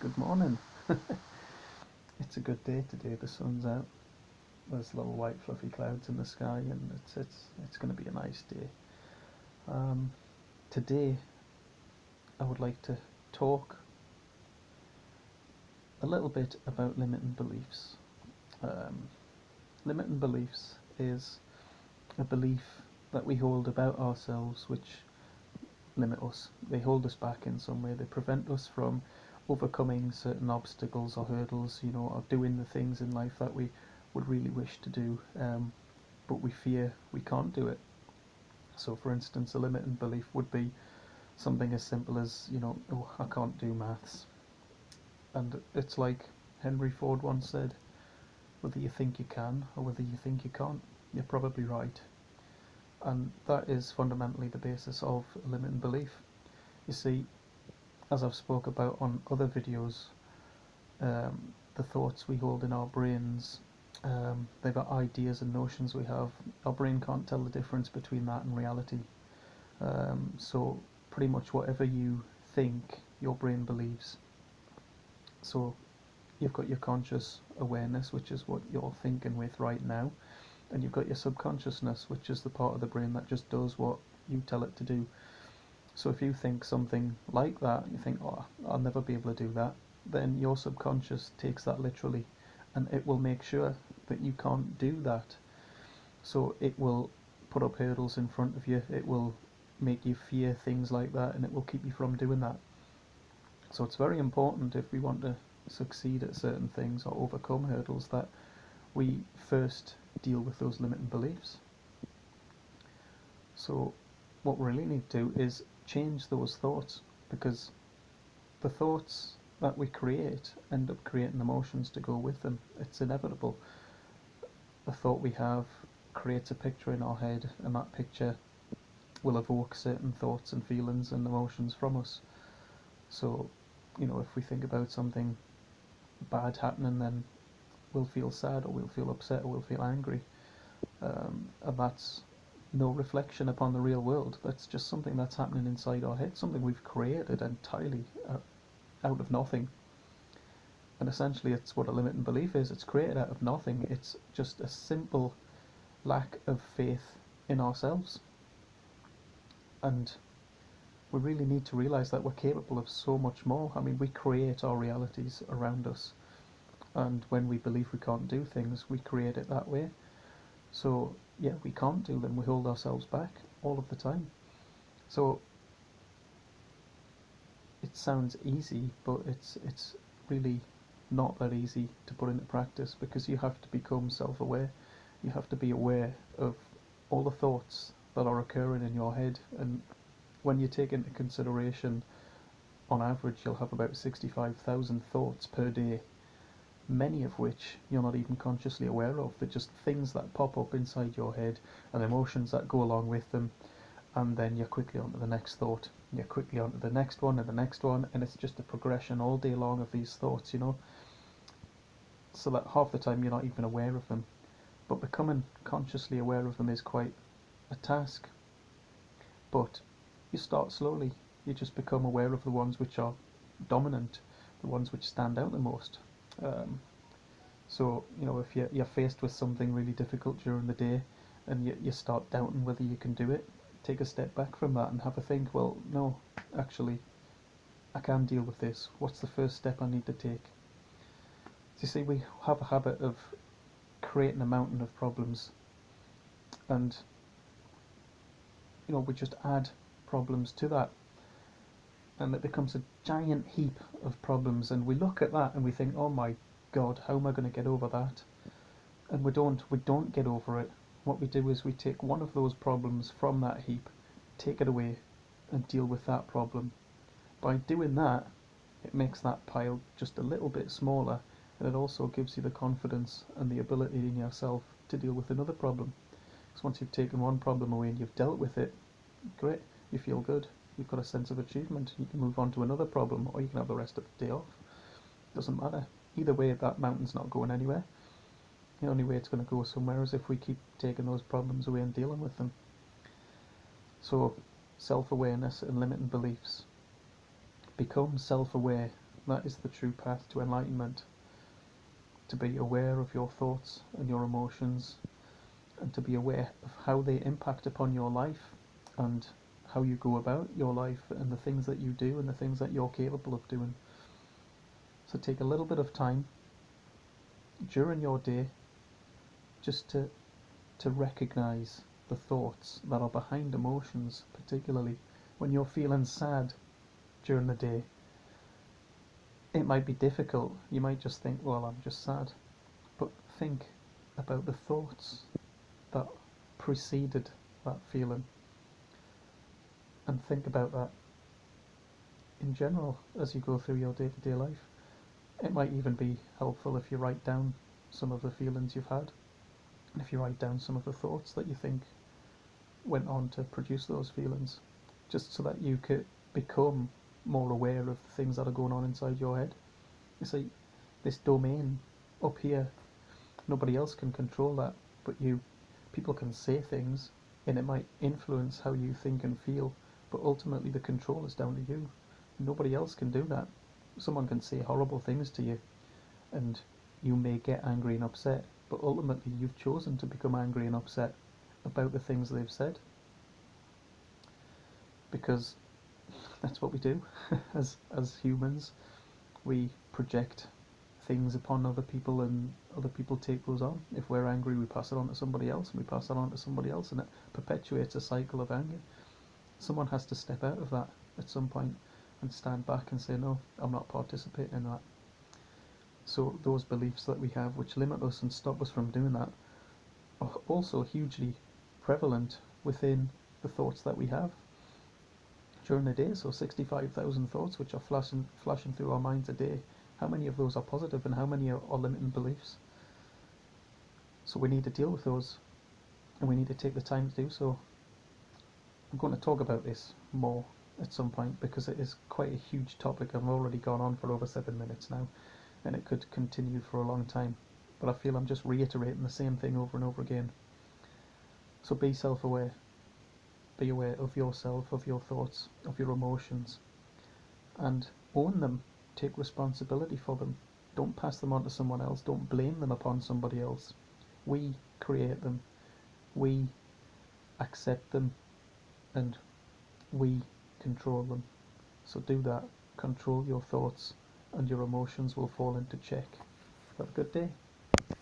Good morning. It's a good day today. The sun's out. There's little white fluffy clouds in the sky, and it's going to be a nice day. Um, Today, I would like to talk a little bit about limiting beliefs. Um, Limiting beliefs is a belief that we hold about ourselves which limit us. They hold us back in some way. They prevent us from overcoming certain obstacles or hurdles, or doing the things in life that we would really wish to do, but we fear we can't do it. So, for instance, a limiting belief would be something as simple as, oh, I can't do maths. And it's like Henry Ford once said, whether you think you can or whether you think you can't, you're probably right. And that is fundamentally the basis of a limiting belief. You see, as I've spoke about on other videos, the thoughts we hold in our brains, they've got ideas and notions we have. Our brain can't tell the difference between that and reality. So pretty much whatever you think, your brain believes. So you've got your conscious awareness, which is what you're thinking with right now, and you've got your subconsciousness, which is the part of the brain that just does what you tell it to do. So if you think something like that, you think, oh, I'll never be able to do that, then your subconscious takes that literally, and it will make sure that you can't do that. So it will put up hurdles in front of you, it will make you fear things like that, and it will keep you from doing that. So it's very important, if we want to succeed at certain things or overcome hurdles, that we first deal with those limiting beliefs. So what we really need to do is change those thoughts, because the thoughts that we create end up creating emotions to go with them. It's inevitable. The thought we have creates a picture in our head, and that picture will evoke certain thoughts and feelings and emotions from us. So, if we think about something bad happening, then we'll feel sad, or we'll feel upset, or we'll feel angry. And that's no reflection upon the real world. That's just something that's happening inside our head, something we've created entirely out of nothing. And essentially, it's what a limiting belief is. It's created out of nothing. It's just a simple lack of faith in ourselves. And we really need to realize that we're capable of so much more. I mean, we create our realities around us. And when we believe we can't do things, we create it that way. So, yeah, we can't do them. We hold ourselves back all of the time. So, it sounds easy, but it's really not that easy to put into practice, because you have to become self-aware. You have to be aware of all the thoughts that are occurring in your head. And when you take into consideration, on average, you'll have about 65,000 thoughts per day, many of which you're not even consciously aware of. They're just things that pop up inside your head and emotions that go along with them, and then you're quickly on to the next thought, you're quickly on to the next one and the next one, and it's just a progression all day long of these thoughts, so that half the time you're not even aware of them. But becoming consciously aware of them is quite a task. But you start slowly. You just become aware of the ones which are dominant, the ones which stand out the most. So, if you're faced with something really difficult during the day, and you start doubting whether you can do it, take a step back from that and have a think, well, no, actually, I can deal with this. What's the first step I need to take? So you see, we have a habit of creating a mountain of problems, and we just add problems to that, and it becomes a giant heap of problems, and we look at that and we think, oh my god, how am I going to get over that? And we don't get over it. What we do is we take one of those problems from that heap, take it away, and deal with that problem. By doing that, it makes that pile just a little bit smaller, and it also gives you the confidence and the ability in yourself to deal with another problem. Because once you've taken one problem away and you've dealt with it, great, you feel good, you've got a sense of achievement, you can move on to another problem, or you can have the rest of the day off. Doesn't matter. Either way, that mountain's not going anywhere. The only way it's going to go somewhere is if we keep taking those problems away and dealing with them. So, self-awareness and limiting beliefs. Become self-aware That is the true path to enlightenment. To be aware of your thoughts and your emotions, and to be aware of how they impact upon your life and how you go about your life and the things that you do and the things that you're capable of doing. So take a little bit of time during your day just to recognize the thoughts that are behind emotions, particularly when you're feeling sad during the day. It might be difficult. You might just think, well, I'm just sad. But think about the thoughts that preceded that feeling, and think about that in general as you go through your day-to-day life. It might even be helpful if you write down some of the feelings you've had, and if you write down some of the thoughts that you think went on to produce those feelings, just so that you could become more aware of the things that are going on inside your head. You see, this domain up here, nobody else can control that but you. People can say things and it might influence how you think and feel, but ultimately the control is down to you. Nobody else can do that. Someone can say horrible things to you and you may get angry and upset, but ultimately you've chosen to become angry and upset about the things they've said, because that's what we do as humans. We project things upon other people and other people take those on. If we're angry, we pass it on to somebody else, and we pass it on to somebody else, and it perpetuates a cycle of anger. Someone has to step out of that at some point and stand back and say, no, I'm not participating in that. So those beliefs that we have which limit us and stop us from doing that are also hugely prevalent within the thoughts that we have during the day. So 65,000 thoughts which are flashing through our minds a day. How many of those are positive and how many are limiting beliefs? So we need to deal with those, and we need to take the time to do so. I'm going to talk about this more at some point because it is quite a huge topic. I've already gone on for over 7 minutes now, and it could continue for a long time, but I feel I'm just reiterating the same thing over and over again. So be self-aware. Be aware of yourself, of your thoughts, of your emotions, and own them. Take responsibility for them. Don't pass them on to someone else. Don't blame them upon somebody else. We create them. We accept them, and we control them. So do that. Control your thoughts and your emotions will fall into check. Have a good day.